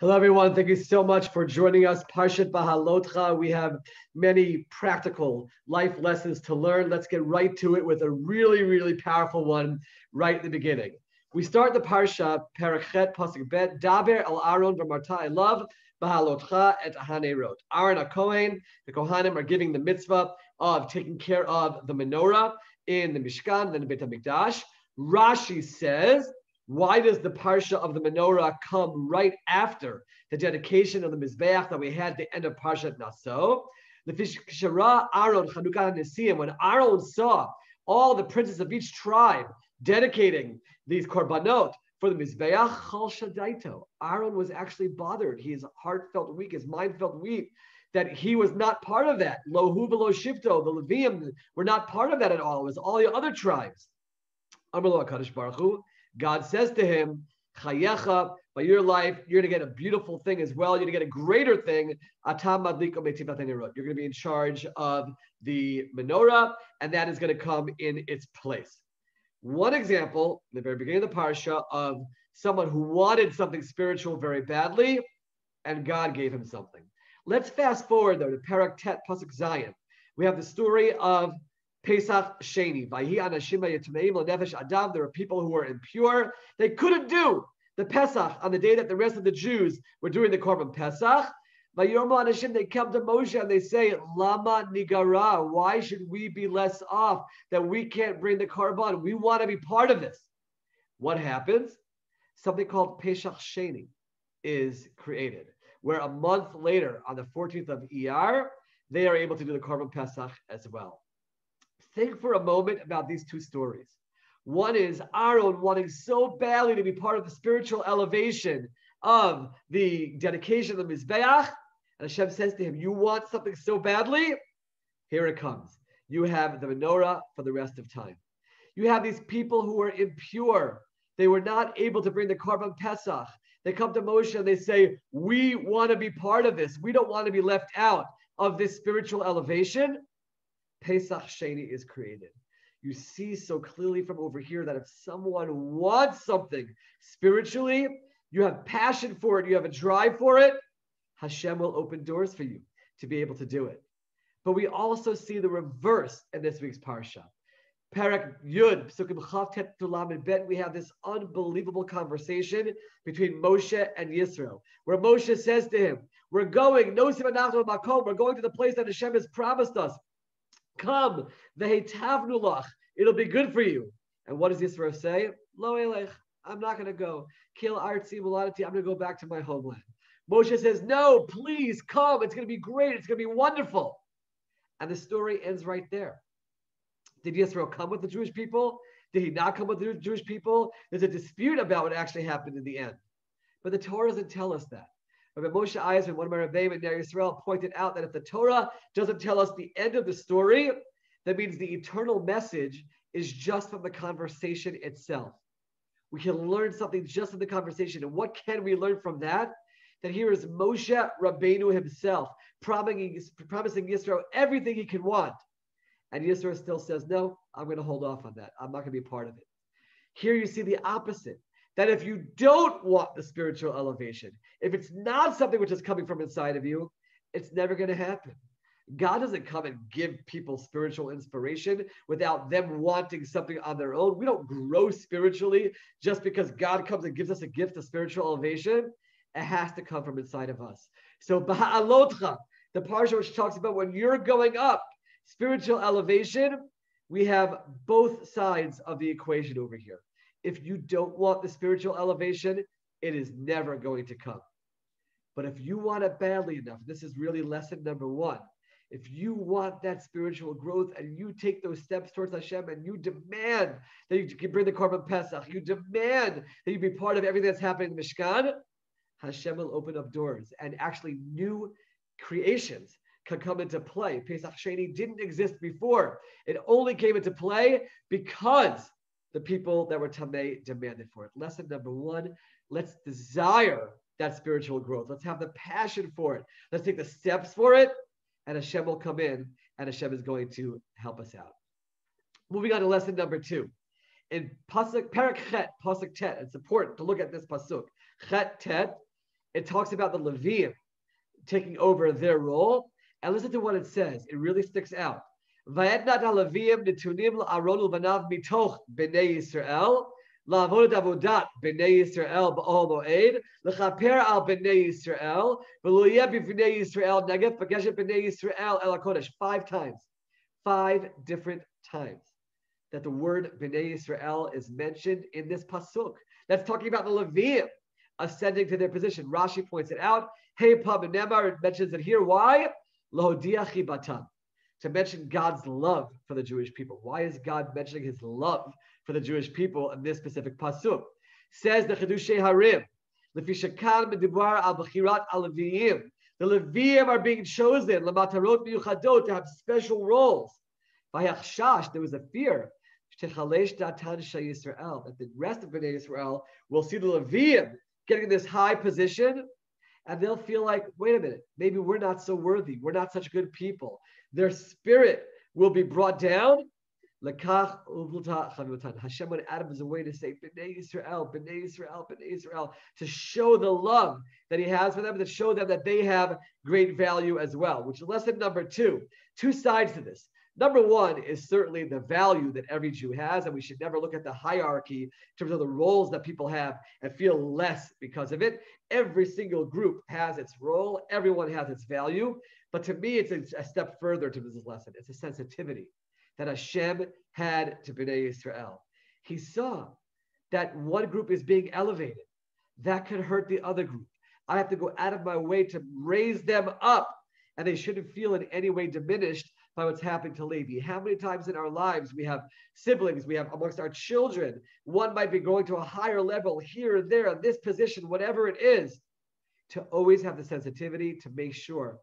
Hello, everyone. Thank you so much for joining us. Parshat Behaalotcha. We have many practical life lessons to learn. Let's get right to it with a really, really powerful one right at the beginning. We start the Parsha, Perachet, Pasuk Bet, Daber el Aaron v'marta elav Behaalotcha et hanerot. Aaron HaKohen, the Kohanim are giving the mitzvah of taking care of the menorah in the Mishkan, then the Beit HaMikdash. Rashi says, why does the Parsha of the menorah come right after the dedication of the Mizbeach that we had at the end of Parshat Naso? When Aaron saw all the princes of each tribe dedicating these korbanot for the Mizbeach, Chal Shadaito, Aaron was actually bothered. His heart felt weak, his mind felt weak, that he was not part of that. Lohu v'lo shivto, the Levium were not part of that at all. It was all the other tribes. Amar lo HaKadosh Baruch Hu, God says to him, Chayecha, by your life, you're going to get a beautiful thing as well. You're going to get a greater thing. Atam madliko metivot hanerot. You're going to be in charge of the menorah, and that is going to come in its place. One example, in the very beginning of the parsha, of someone who wanted something spiritual very badly, and God gave him something. Let's fast forward, though, to Parak Tet Pasuk Zayin. We have the story of Pesach Sheni. There were people who were impure. They couldn't do the Pesach on the day that the rest of the Jews were doing the Korban Pesach. They come to Moshe and they say, Lama Nigara, why should we be less off that we can't bring the Korban? We want to be part of this. What happens? Something called Pesach Sheni is created, where a month later, on the 14th of Iyar, they are able to do the Korban Pesach as well. Think for a moment about these two stories. One is Aaron wanting so badly to be part of the spiritual elevation of the dedication of the Mizbeach, and Hashem says to him, you want something so badly? Here it comes. You have the menorah for the rest of time. You have these people who were impure. They were not able to bring the Korban Pesach. They come to Moshe and they say, we want to be part of this. We don't want to be left out of this spiritual elevation. Pesach Sheni is created. You see so clearly from over here that if someone wants something spiritually, you have passion for it, you have a drive for it, Hashem will open doors for you to be able to do it. But we also see the reverse in this week's Parsha. Parak Yud, Psukim Chav Tet Tulam and Bet, we have this unbelievable conversation between Moshe and Yisro, where Moshe says to him, we're going to the place that Hashem has promised us. Come, v'heitavnu, it'll be good for you. And what does Yisro say? Lo elech, I'm not going to go. Kil artzi muladati, I'm going to go back to my homeland. Moshe says, no, please come. It's going to be great. It's going to be wonderful. And the story ends right there. Did Yisro come with the Jewish people? Did he not come with the Jewish people? There's a dispute about what actually happened in the end. But the Torah doesn't tell us that. Rabbi Moshe Eisman, one of my Rebbeim in Ner Yisrael, pointed out that if the Torah doesn't tell us the end of the story, that means the eternal message is just from the conversation itself. We can learn something just from the conversation. And what can we learn from that? That here is Moshe Rabbeinu himself promising Yisro everything he can want. And Yisro still says, no, I'm going to hold off on that. I'm not going to be a part of it. Here you see the opposite. That if you don't want the spiritual elevation, if it's not something which is coming from inside of you, it's never going to happen. God doesn't come and give people spiritual inspiration without them wanting something on their own. We don't grow spiritually just because God comes and gives us a gift of spiritual elevation. It has to come from inside of us. So Behaalotcha, the parsha which talks about when you're going up, spiritual elevation, we have both sides of the equation over here. If you don't want the spiritual elevation, it is never going to come. But if you want it badly enough, this is really lesson number one. If you want that spiritual growth and you take those steps towards Hashem and you demand that you can bring the Korban Pesach, you demand that you be part of everything that's happening in the Mishkan, Hashem will open up doors and actually new creations can come into play. Pesach Sheni didn't exist before. It only came into play because the people that were Tameh demanded for it. Lesson number one, let's desire that spiritual growth. Let's have the passion for it. Let's take the steps for it, and Hashem will come in, and Hashem is going to help us out. Moving on to lesson number two. In Pasuk, Parak Chet, Pasuk Tet, it's important to look at this Pasuk. Chet Tet, it talks about the Levium taking over their role. And listen to what it says. It really sticks out. Vayetnat haLeviim netunim la'aron ulbanav mitoch b'nei Yisrael la'avodat avodat b'nei Yisrael ba'ol moed l'chaper al b'nei Yisrael v'lo yeh b'nei Yisrael negef v'geshet b'nei Yisrael el hakodesh. 5 times. 5 different times that the word b'nei Yisrael is mentioned in this pasuk. That's talking about the Leviim ascending to their position. Rashi points it out. Hey Pab and Nemar, it mentions it here. Why? Lohodia chibatam. To mention God's love for the Jewish people. Why is God mentioning his love for the Jewish people in this specific pasuk? Says the Chedushei Harim, Lefishakan medibrar al b'chirat al Leviim. The Leviim are being chosen lematarot miyuchadot, to have special roles. Vayachshash, there was a fear shechalesh datan sheyisrael, that the rest of Bnei Israel will see the Leviim getting in this high position, and they'll feel like, wait a minute, maybe we're not so worthy. We're not such good people. Their spirit will be brought down. Hashem went out of his way to say, B'nai Yisrael, B'nai Yisrael, B'nai Yisrael, to show the love that he has for them, to show them that they have great value as well, which is lesson number 2. 2 sides to this. Number 1 is certainly the value that every Jew has, and we should never look at the hierarchy in terms of the roles that people have and feel less because of it. Every single group has its role. Everyone has its value. But to me, it's a step further to this lesson. It's a sensitivity that Hashem had to Bnei Yisrael. He saw that one group is being elevated. That could hurt the other group. I have to go out of my way to raise them up, and they shouldn't feel in any way diminished by what's happening to Levi. How many times in our lives we have siblings, we have amongst our children, one might be going to a higher level here or there, this position, whatever it is, to always have the sensitivity to make sure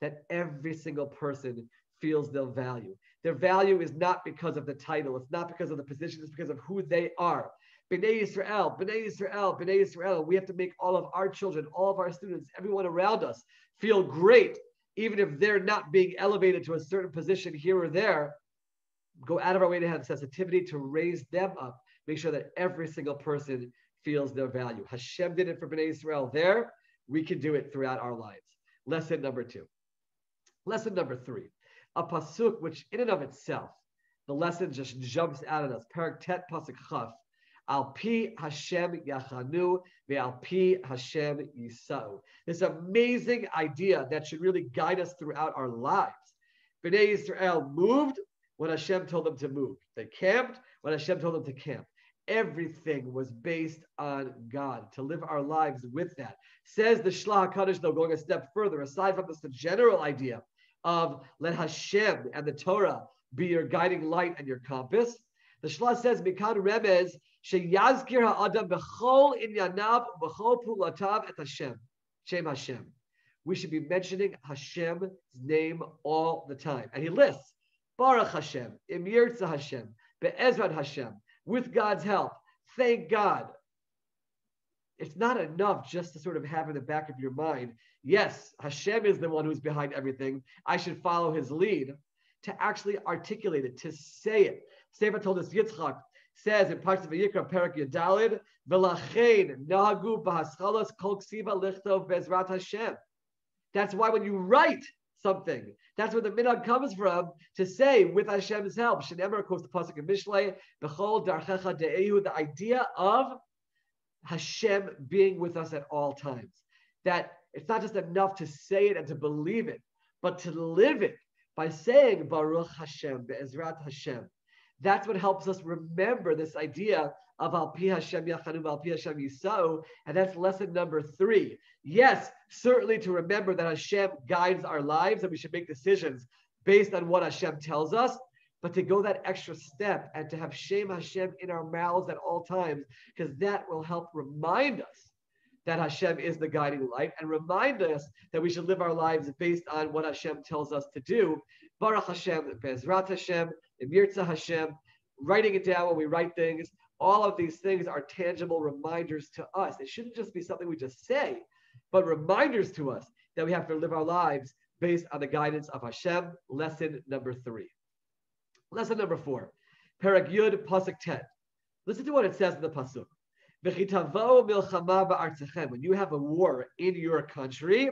that every single person feels their value. Their value is not because of the title. It's not because of the position. It's because of who they are. B'nai Yisrael, B'nai Yisrael, B'nai Yisrael. We have to make all of our children, all of our students, everyone around us feel great, even if they're not being elevated to a certain position here or there. Go out of our way to have sensitivity to raise them up. Make sure that every single person feels their value. Hashem did it for B'nai Yisrael there. We can do it throughout our lives. Lesson number 2. Lesson number 3. A pasuk which in and of itself, the lesson just jumps out at us. Parak Tet Pasuk Chaf. Al pi Hashem yachanu ve'al pi Hashem yisau. This amazing idea that should really guide us throughout our lives. Bnei Yisrael moved when Hashem told them to move. They camped when Hashem told them to camp. Everything was based on God, to live our lives with that. Says the Shlach HaKadosh, though, going a step further, aside from this, the general idea of let Hashem and the Torah be your guiding light and your compass. The Shlach says, Mikan Remez, Sheyazkir ha'adam b'chol inyanav b'chol pulatav et Hashem. Shem Hashem. We should be mentioning Hashem's name all the time. And he lists, Baruch Hashem, Im Yirtzeh Hashem, Be'ezrat Hashem, with God's help. Thank God. It's not enough just to sort of have in the back of your mind, yes, Hashem is the one who's behind everything. I should follow his lead. To actually articulate it, to say it. Sefer told us, Yitzchak says in Parshat Vayikra, Perak Yadalid, V'lachein nahagu b'haschalas kol ksiva lichtov bezrat Hashem. That's why when you write something, that's where the minhag comes from, to say with Hashem's help. Shenemar quotes the pasuk in Mishlei, B'chol darchecha de'ehu, the idea of Hashem being with us at all times. That it's not just enough to say it and to believe it, but to live it by saying Baruch Hashem, Be'ezrat Hashem. That's what helps us remember this idea of Al Pi Hashem Yachanu, Al Pi Hashem Yisau, and that's lesson number 3. Yes, certainly to remember that Hashem guides our lives and we should make decisions based on what Hashem tells us, but to go that extra step and to have Shem Hashem in our mouths at all times, because that will help remind us that Hashem is the guiding light and remind us that we should live our lives based on what Hashem tells us to do. Baruch Hashem, Be'ezrat Hashem, Im Yirtzeh Hashem, writing it down when we write things. All of these things are tangible reminders to us. It shouldn't just be something we just say, but reminders to us that we have to live our lives based on the guidance of Hashem. Lesson number 3. Lesson number 4. Perek Yud Pasuk Tet. Listen to what it says in the Pasuk. When you have a war in your country,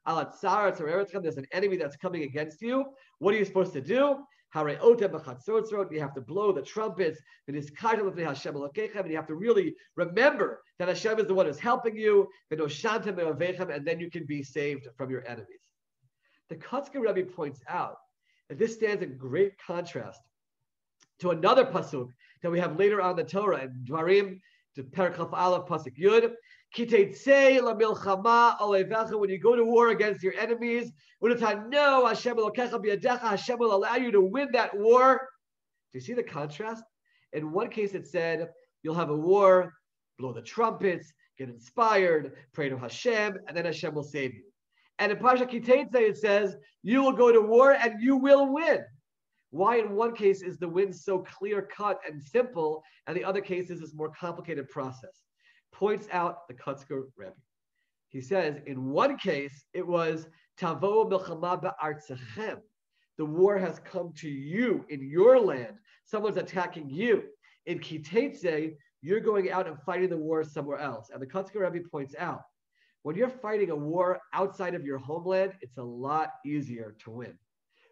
there's an enemy that's coming against you. What are you supposed to do? You have to blow the trumpets, and you have to really remember that Hashem is the one who's helping you, and then you can be saved from your enemies. The Kotzker Rebbe points out that this stands in great contrast to another pasuk that we have later on in the Torah in Dvarim, to Perek Aleph pasuk Yud. When you go to war against your enemies, Hashem will allow you to win that war. Do you see the contrast? In one case, it said you'll have a war, blow the trumpets, get inspired, pray to Hashem, and then Hashem will save you. And in Parshat Behaalotcha, it says you will go to war and you will win. Why in one case is the win so clear-cut and simple, and the other case is this more complicated process? Points out the Kotzker Rebbe. He says, in one case, it was Tavo Milchama Ba'artzachem. The war has come to you in your land. Someone's attacking you. In Kitetze, you're going out and fighting the war somewhere else. And the Kotzker Rebbe points out, when you're fighting a war outside of your homeland, it's a lot easier to win.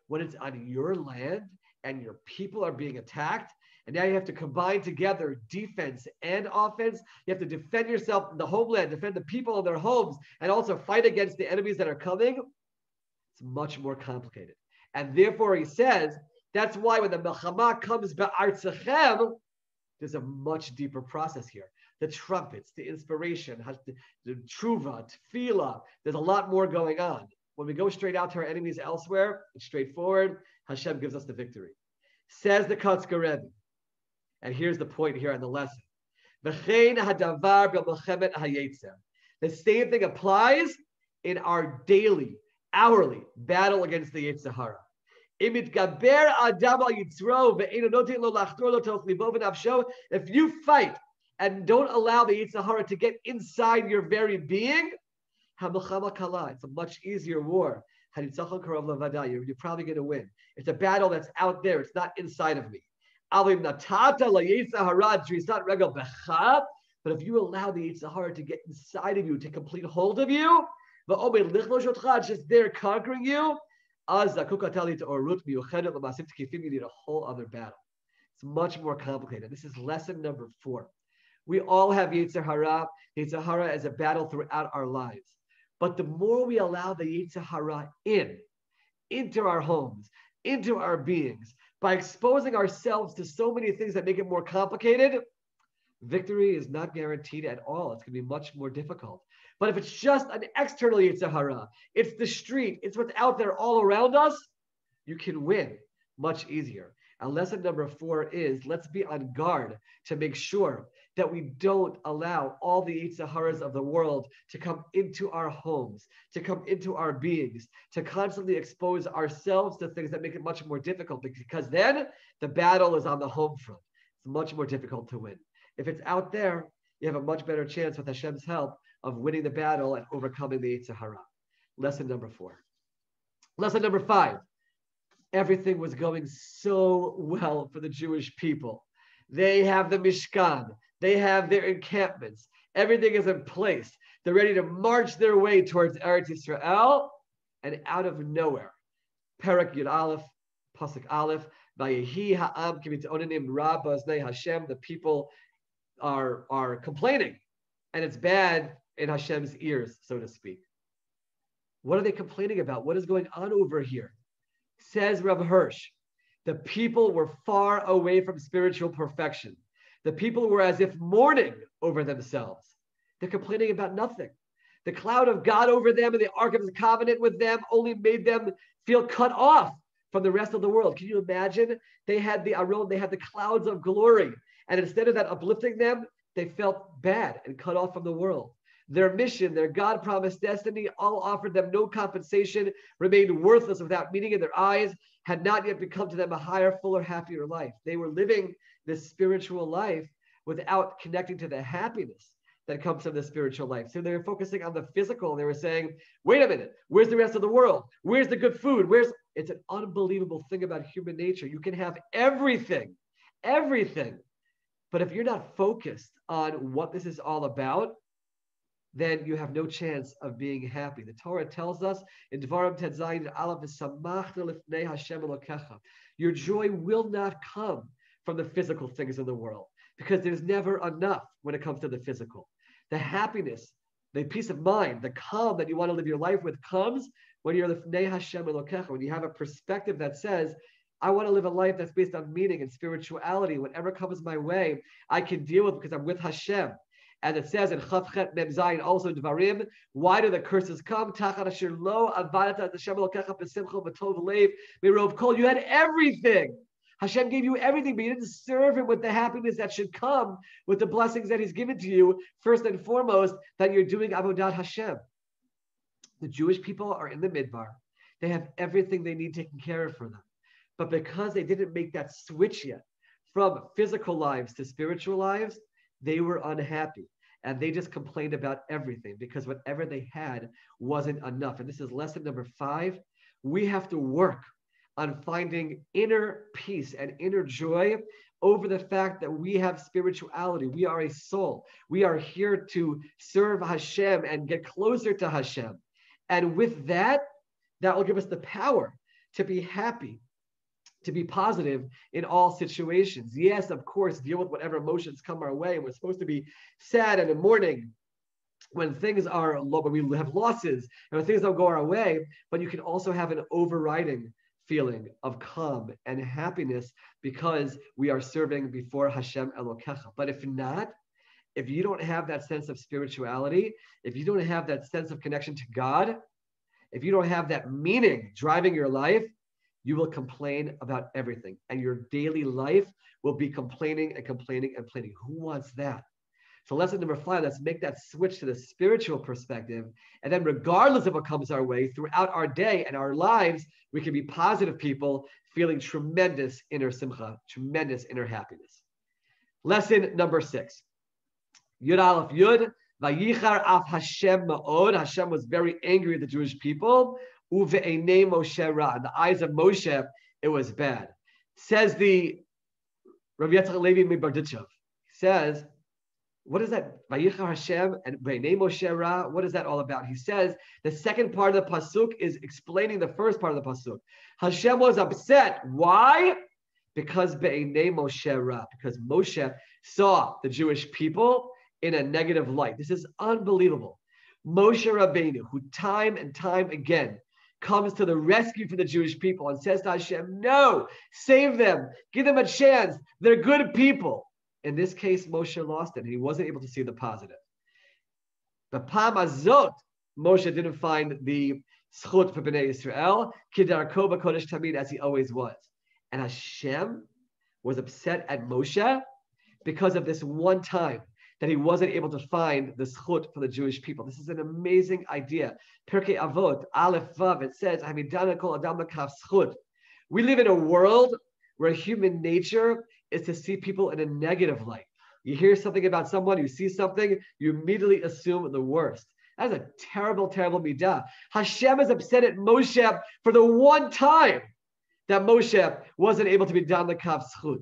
When it's on your land and your people are being attacked, and now you have to combine together defense and offense. You have to defend yourself in the homeland, defend the people in their homes, and also fight against the enemies that are coming. It's much more complicated. And therefore, he says, that's why when the Melchama comes ba'artzachem, there's a much deeper process here. The trumpets, the inspiration, the tshuva, tefillah, there's a lot more going on. When we go straight out to our enemies elsewhere, it's straightforward. Hashem gives us the victory. Says the Kotzker Rebbe. And here's the point here in the lesson. The same thing applies in our daily, hourly battle against the Yetzer Hara. If you fight and don't allow the Yetzer Hara to get inside your very being, it's a much easier war. You're probably going to win. It's a battle that's out there. It's not inside of me. But if you allow the Yetzer Hara to get inside of you, to complete hold of you, it's just there conquering you, you need a whole other battle. It's much more complicated. This is lesson number 4. We all have Yetzer Hara. Yetzer Hara is a battle throughout our lives. But the more we allow the Yetzer Hara into our homes, into our beings, by exposing ourselves to so many things that make it more complicated, victory is not guaranteed at all. It's going to be much more difficult. But if it's just an external Yetzer Hara, it's the street, it's what's out there all around us, you can win much easier. And lesson number 4 is, let's be on guard to make sure that we don't allow all the Yetzer Haras of the world to come into our homes, to come into our beings, to constantly expose ourselves to things that make it much more difficult, because then the battle is on the home front. It's much more difficult to win. If it's out there, you have a much better chance with Hashem's help of winning the battle and overcoming the Yetzer Hara. Lesson number 4. Lesson number 5. Everything was going so well for the Jewish people. They have the Mishkan. They have their encampments. Everything is in place. They're ready to march their way towards Eretz Yisrael. And out of nowhere, Perek Yud Aleph, Pasuk Aleph, Vayehi ha'am k'mitzonanim ra b'oznei Hashem. The people are complaining, and it's bad in Hashem's ears, so to speak. What are they complaining about? What is going on over here? Says Reb Hirsch, the people were far away from spiritual perfection. The people were as if mourning over themselves. They're complaining about nothing. The cloud of God over them and the Ark of His covenant with them only made them feel cut off from the rest of the world. Can you imagine? They had the Aron, they had the clouds of glory. And instead of that uplifting them, they felt bad and cut off from the world. Their mission, their God-promised destiny, all offered them no compensation, remained worthless without meaning in their eyes, had not yet become to them a higher, fuller, happier life. They were living this spiritual life without connecting to the happiness that comes from the spiritual life. So they were focusing on the physical. They were saying, wait a minute, where's the rest of the world? Where's the good food? It's an unbelievable thing about human nature. You can have everything, But if you're not focused on what this is all about, then you have no chance of being happy. The Torah tells us in Devarim Tet Zayin Aleph, "V'samachta lifnei Hashem Elokecha." Your joy will not come from the physical things in the world, because there's never enough when it comes to the physical. The happiness, the peace of mind, the calm that you want to live your life with comes when you're lifnei Hashem Elokecha, when you have a perspective that says, I want to live a life that's based on meaning and spirituality. Whatever comes my way, I can deal with because I'm with Hashem. And it says in Chavchet Mem Zayin, also in Dvarim, why do the curses come? Tachat asher lo avadata Hashem Elokecha b'simcha v'tov lev mirov kol. You had everything. Hashem gave you everything, but you didn't serve Him with the happiness that should come with the blessings that He's given to you. First and foremost, that you're doing avodat Hashem. The Jewish people are in the Midbar. They have everything they need taken care of for them. But because they didn't make that switch yet from physical lives to spiritual lives, they were unhappy. And they just complained about everything because whatever they had wasn't enough. And this is lesson number 5. We have to work on finding inner peace and inner joy over the fact that we have spirituality. We are a soul. We are here to serve Hashem and get closer to Hashem. And with that, that will give us the power to be happy, to be positive in all situations. Yes, of course, deal with whatever emotions come our way. And we're supposed to be sad and in mourning when things are low, when we have losses and when things don't go our way. But you can also have an overriding feeling of calm and happiness because we are serving before Hashem Elokecha. But if not, if you don't have that sense of spirituality, if you don't have that sense of connection to God, if you don't have that meaning driving your life, you will complain about everything. And your daily life will be complaining and complaining and complaining. Who wants that? So lesson number 5, let's make that switch to the spiritual perspective. And then regardless of what comes our way throughout our day and our lives, we can be positive people feeling tremendous inner simcha, tremendous inner happiness. Lesson number 6. Yud Aleph Yud, Vayichar af Hashem ma'od. Hashem was very angry at the Jewish people. Uve'enei Moshe ra. In the eyes of Moshe, it was bad. Says the Rabbi Yitzchak Levi Mibarditchev. Says, what is that? Vayichar Hashem and Ve'enei Moshe ra. What is that all about? He says the second part of the pasuk is explaining the first part of the pasuk. Hashem was upset. Why? Because Ve'enei Moshe ra. Because Moshe saw the Jewish people in a negative light. This is unbelievable. Moshe Rabbeinu, who time and time again comes to the rescue for the Jewish people and says to Hashem, no, save them, give them a chance. They're good people. In this case, Moshe lost it, and he wasn't able to see the positive. The Pam Azot, Moshe didn't find the schut for Bnei Yisrael, Kidarko B'Kodesh Tamid, as he always was. And Hashem was upset at Moshe because of this one time that he wasn't able to find the schut for the Jewish people. This is an amazing idea. Pirkei Avot, Aleph Vav, it says, Hamidana kol adam l'kaf schut. We live in a world where human nature is to see people in a negative light. You hear something about someone, you see something, you immediately assume the worst. That's a terrible, terrible midah. Hashem is upset at Moshe for the one time that Moshe wasn't able to be dan l'kaf schut.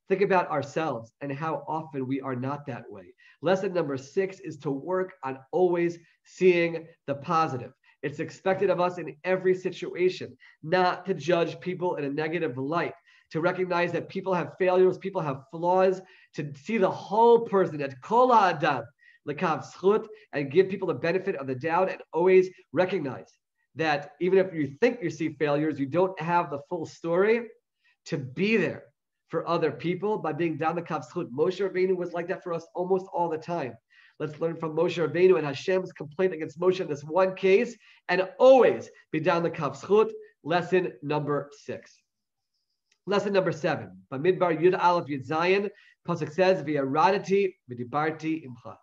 Think about ourselves and how often we are not that way. Lesson number 6 is to work on always seeing the positive. It's expected of us in every situation not to judge people in a negative light, to recognize that people have failures, people have flaws, to see the whole person, at kol ha'adam l'kav zchut, and give people the benefit of the doubt, and always recognize that even if you think you see failures, you don't have the full story, to be there for other people by being down the kav zchut. Moshe Rabbeinu was like that for us almost all the time. Let's learn from Moshe Rabbeinu and Hashem's complaint against Moshe in this one case, and always be down the kav zchut. Lesson number 6. Lesson number 7. Bamidbar Yud Aleph Yud Zayin, pasuk says, "V'yaradati v'dibarti imcha."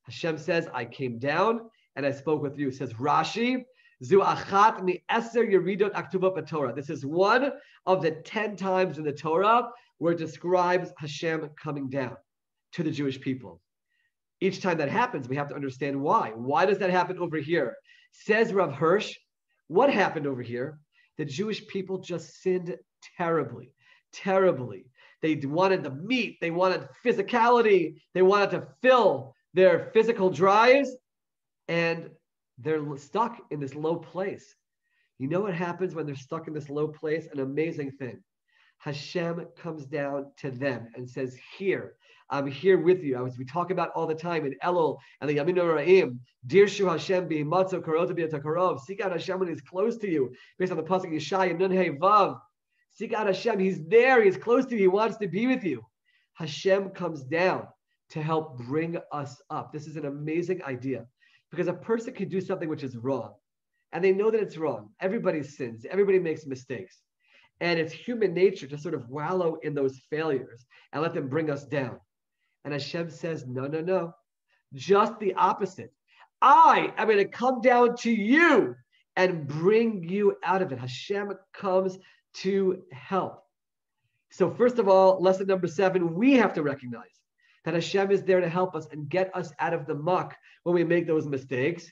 Hashem says, "I came down and I spoke with you." Says Rashi, "Zu achat mi eser yeridot aktuva b'Torah." This is one of the 10 times in the Torah where it describes Hashem coming down to the Jewish people. Each time that happens, we have to understand why. Why does that happen over here? Says Rav Hirsch, what happened over here? The Jewish people just sinned terribly, terribly. They wanted the meat. They wanted physicality. They wanted to fill their physical drives. And they're stuck in this low place. You know what happens when they're stuck in this low place? An amazing thing. Hashem comes down to them and says, here, I'm here with you. As we talk about all the time in Elul and the Yamin Ra'im, Dirshu Hashem bi'matzo karota bi'atakarov. Seek out Hashem when he's close to you. Based on the pasuk Yeshaya Nun Hey Vav. Seek out Hashem. He's there. He's close to you. He wants to be with you. Hashem comes down to help bring us up. This is an amazing idea because a person can do something which is wrong and they know that it's wrong. Everybody sins. Everybody makes mistakes. And it's human nature to sort of wallow in those failures and let them bring us down. And Hashem says, no, no, no. Just the opposite. I am going to come down to you and bring you out of it. Hashem comes to help. So first of all, lesson number 7, we have to recognize that Hashem is there to help us and get us out of the muck when we make those mistakes.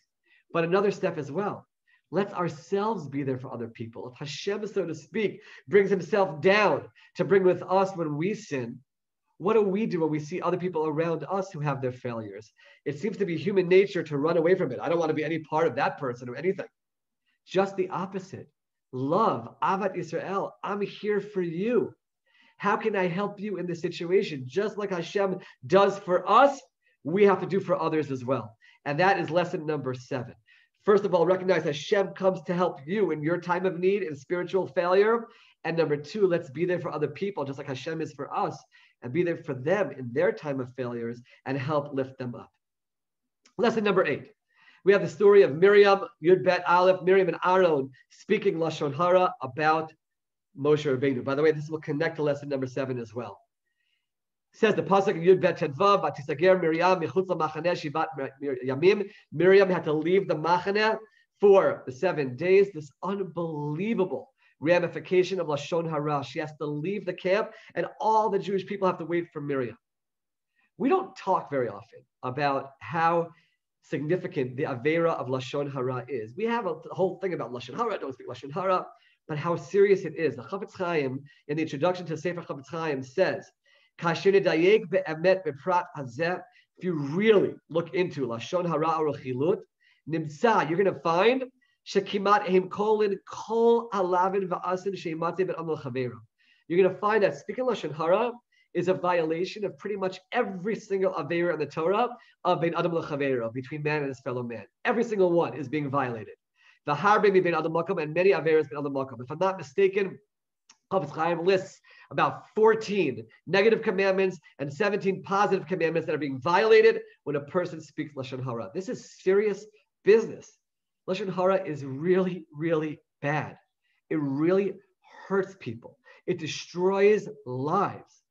But another step as well. Let's ourselves be there for other people. If Hashem, so to speak, brings himself down to bring with us when we sin, what do we do when we see other people around us who have their failures? It seems to be human nature to run away from it. I don't want to be any part of that person or anything. Just the opposite. Love, Avat Yisrael, I'm here for you. How can I help you in this situation? Just like Hashem does for us, we have to do for others as well. And that is lesson number 7. First of all, recognize Hashem comes to help you in your time of need and spiritual failure. And number 2, let's be there for other people, just like Hashem is for us, and be there for them in their time of failures and help lift them up. Lesson number 8. We have the story of Miriam, Yud Bet Aleph, Miriam and Aaron speaking Lashon Hara about Moshe Rabbeinu. By the way, this will connect to lesson number 7 as well. It says the pasuk in Yud Bet Tedvav, Vatisager Miriam michutz lamachaneh shivat yamim. Miriam had to leave the machaneh for the 7 days. This unbelievable ramification of Lashon Hara. She has to leave the camp, and all the Jewish people have to wait for Miriam. We don't talk very often about how significant the Avera of Lashon Hara is. We have a whole thing about Lashon Hara, don't speak Lashon Hara, but how serious it is. The Chavetz Chaim, in the introduction to Sefer Chavetz Chaim, says, if you really look into Lashon Hara or Chilut, Nimsa, you're going to find you're going to find that speaking Lashon Hara is a violation of pretty much every single Avera in the Torah of Bein Adam L'Chavero, between man and his fellow man. Every single one is being violated. The Harbe Bein Adam Makom and many Averas Bein Adam Makom. If I'm not mistaken, Chavetz Chaim lists about 14 negative commandments and 17 positive commandments that are being violated when a person speaks Lashon Hara. This is serious business. Lashon Hara is really, really bad. It really hurts people. It destroys lives.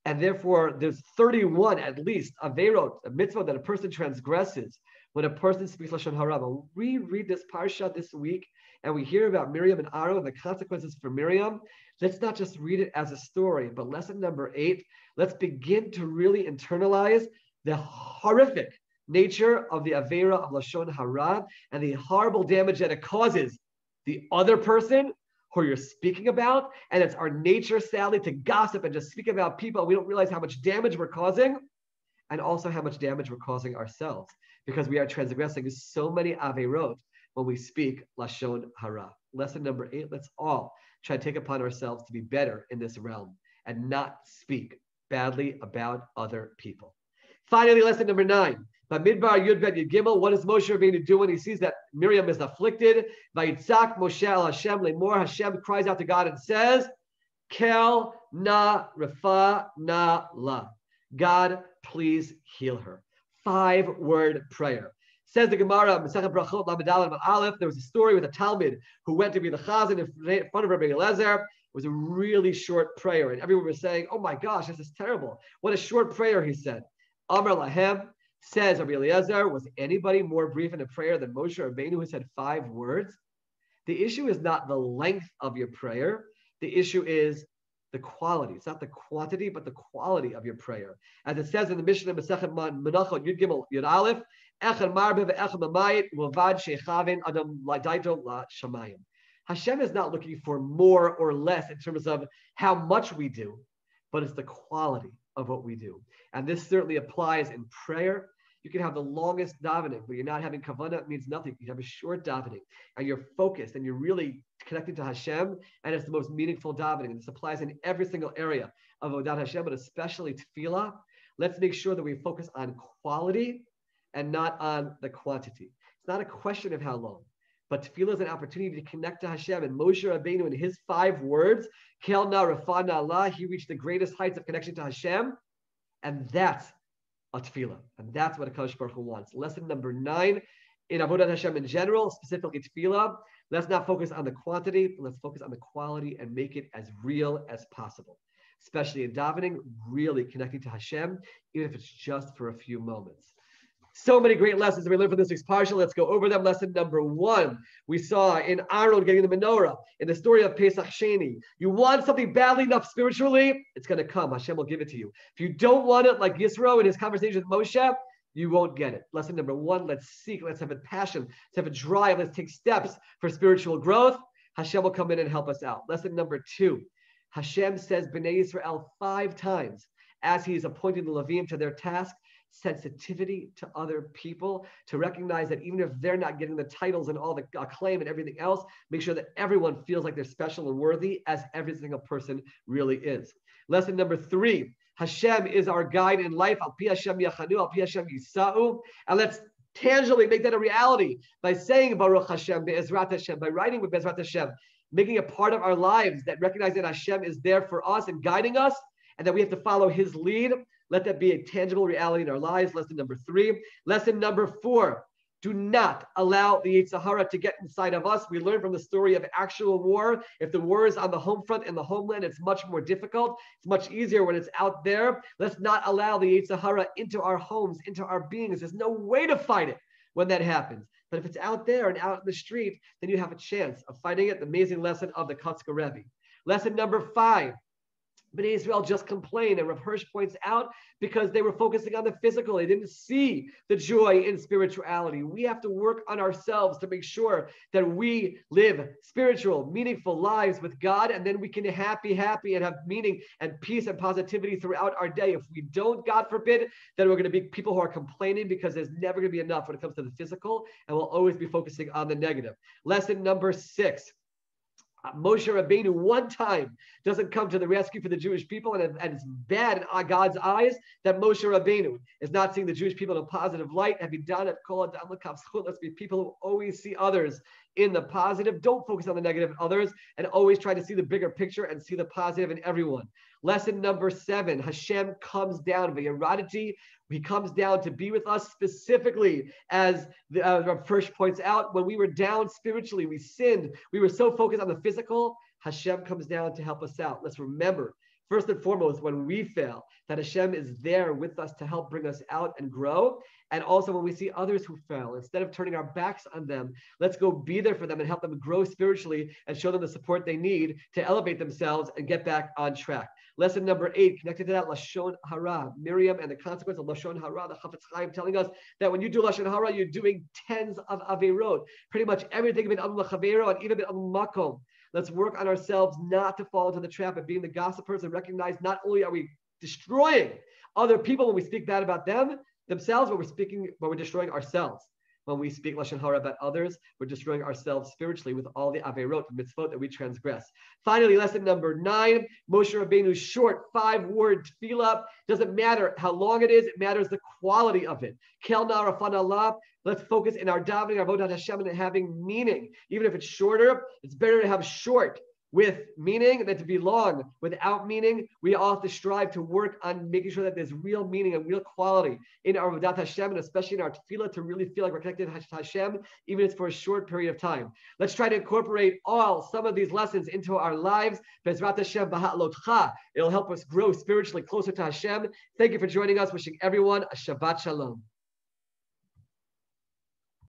And therefore, there's 31 at least averot, a mitzvah that a person transgresses when a person speaks Lashon Hara. When we read this parsha this week and we hear about Miriam and Aaron and the consequences for Miriam, let's not just read it as a story, but lesson number 8, let's begin to really internalize the horrific nature of the Avera of Lashon Hara and the horrible damage that it causes the other person who you're speaking about. And it's our nature, sadly, to gossip and just speak about people. We don't realize how much damage we're causing and also how much damage we're causing ourselves because we are transgressing so many Averot when we speak Lashon Hara. Lesson number 8, let's all try to take upon ourselves to be better in this realm and not speak badly about other people. Finally, lesson number 9. Bamidbar Yud Bet Yud Gimel, what does Moshe Rabbeinu do when he sees that Miriam is afflicted? Vayitzak Moshe al Hashem lemor. Hashem cries out to God and says, Kel na refa na la. God, please heal her. 5-word prayer. Says the Gemara, Masechet Brachot Lamed Aleph Aleph, there was a story with a Talmud who went to be the Chazan in front of Rabbi Eliezer. It was a really short prayer, and everyone was saying, oh my gosh, this is terrible. What a short prayer, he said. Amar Lahem, says Rabbi Eliezer, was anybody more brief in a prayer than Moshe Rabbeinu, who said 5 words? The issue is not the length of your prayer. The issue is the quality. It's not the quantity, but the quality of your prayer. As it says in the Mishnah, Masechet Menachot Yud Gimel Yud Aleph, Echad Marbe ve'echad Mamayit Uvad Shechaven Adam Ladaito La Shamayim. Hashem is not looking for more or less in terms of how much we do, but it's the quality of what we do. And this certainly applies in prayer. You can have the longest davening, but you're not having kavanah, it means nothing. You have a short davening, and you're focused, and you're really connecting to Hashem, and it's the most meaningful davening. And this applies in every single area of Avodat Hashem, but especially tefillah. Let's make sure that we focus on quality and not on the quantity. It's not a question of how long, but tefillah is an opportunity to connect to Hashem. And Moshe Rabbeinu, in his 5 words, Kel na Rafa na Allah, he reached the greatest heights of connection to Hashem, and that's a tefillah. And that's what HaKadosh Baruch Hu wants. Lesson number 9, in Avodat Hashem in general, specifically tefillah, let's not focus on the quantity, but let's focus on the quality and make it as real as possible. Especially in davening, really connecting to Hashem, even if it's just for a few moments. So many great lessons that we learned from this week's parsha. Let's go over them. Lesson number 1, we saw in Aaron getting the menorah, in the story of Pesach Sheni. You want something badly enough spiritually, it's going to come. Hashem will give it to you. If you don't want it, like Yisro in his conversation with Moshe, you won't get it. Lesson number 1, let's seek, let's have a passion, let's have a drive, let's take steps for spiritual growth. Hashem will come in and help us out. Lesson number 2, Hashem says Bnei Yisrael 5 times as he is appointing the Levim to their task, sensitivity to other people, to recognize that even if they're not getting the titles and all the acclaim and everything else, make sure that everyone feels like they're special and worthy, as every single person really is. Lesson number 3, Hashem is our guide in life. Al pi Hashem yachanu, al pi Hashem yisa'u. And let's tangibly make that a reality by saying Baruch Hashem, Be'ezrat Hashem, by writing with Be'ezrat Hashem, making it part of our lives, that recognize that Hashem is there for us and guiding us, and that we have to follow his lead. Let that be a tangible reality in our lives. Lesson number 3. Lesson number 4, do not allow the Yetzer Hara to get inside of us. We learn from the story of actual war. If the war is on the home front in the homeland, it's much more difficult. It's much easier when it's out there. Let's not allow the Yetzer Hara into our homes, into our beings. There's no way to fight it when that happens. But if it's out there and out in the street, then you have a chance of fighting it. The amazing lesson of the Kotzker Rebbe. Lesson number 5. Bnei Israel just complained, and Rav Hirsch points out, because they were focusing on the physical. They didn't see the joy in spirituality. We have to work on ourselves to make sure that we live spiritual, meaningful lives with God, and then we can be happy and have meaning and peace and positivity throughout our day. If we don't, God forbid, then we're going to be people who are complaining, because there's never going to be enough when it comes to the physical, and we'll always be focusing on the negative. Lesson number 6. Moshe Rabbeinu one time doesn't come to the rescue for the Jewish people, and it's bad in God's eyes that Moshe Rabbeinu is not seeing the Jewish people in a positive light. Have you done it? Let's be people who always see others in the positive. Don't focus on the negative in others, and always try to see the bigger picture and see the positive in everyone. Lesson number 7, Hashem comes down, V'yaraditi. He comes down to be with us specifically, as Rav Hirsch points out, when we were down spiritually, we sinned, we were so focused on the physical, Hashem comes down to help us out. Let's remember, first and foremost, when we fail, that Hashem is there with us to help bring us out and grow. And also when we see others who fail, instead of turning our backs on them, let's go be there for them and help them grow spiritually and show them the support they need to elevate themselves and get back on track. Lesson number 8, connected to that, Lashon Hara, Miriam and the consequence of Lashon Hara, the Chafetz Chaim telling us that when you do Lashon Hara, you're doing tens of Averot, pretty much everything in Am L'Chavero and even in Am Makom. Let's work on ourselves not to fall into the trap of being the gossipers, and recognize not only are we destroying other people when we speak bad about themselves, but we're destroying ourselves. When we speak Lashon Hara about others, we're destroying ourselves spiritually with all the Averot, the mitzvot that we transgress. Finally, lesson number 9, Moshe Rabbeinu's short 5-word tefillah. Doesn't matter how long it is, it matters the quality of it. Kel na Rafan Allah. Let's focus in our davening, our Avodat Hashem, and having meaning. Even if it's shorter, it's better to have short with meaning than to be long without meaning. We all have to strive to work on making sure that there's real meaning and real quality in our Avodat Hashem, and especially in our tefillah, to really feel like we're connected to Hashem, even if it's for a short period of time. Let's try to incorporate some of these lessons into our lives. Be'ezrat Hashem Behaalotcha. It'll help us grow spiritually closer to Hashem. Thank you for joining us. Wishing everyone a Shabbat Shalom.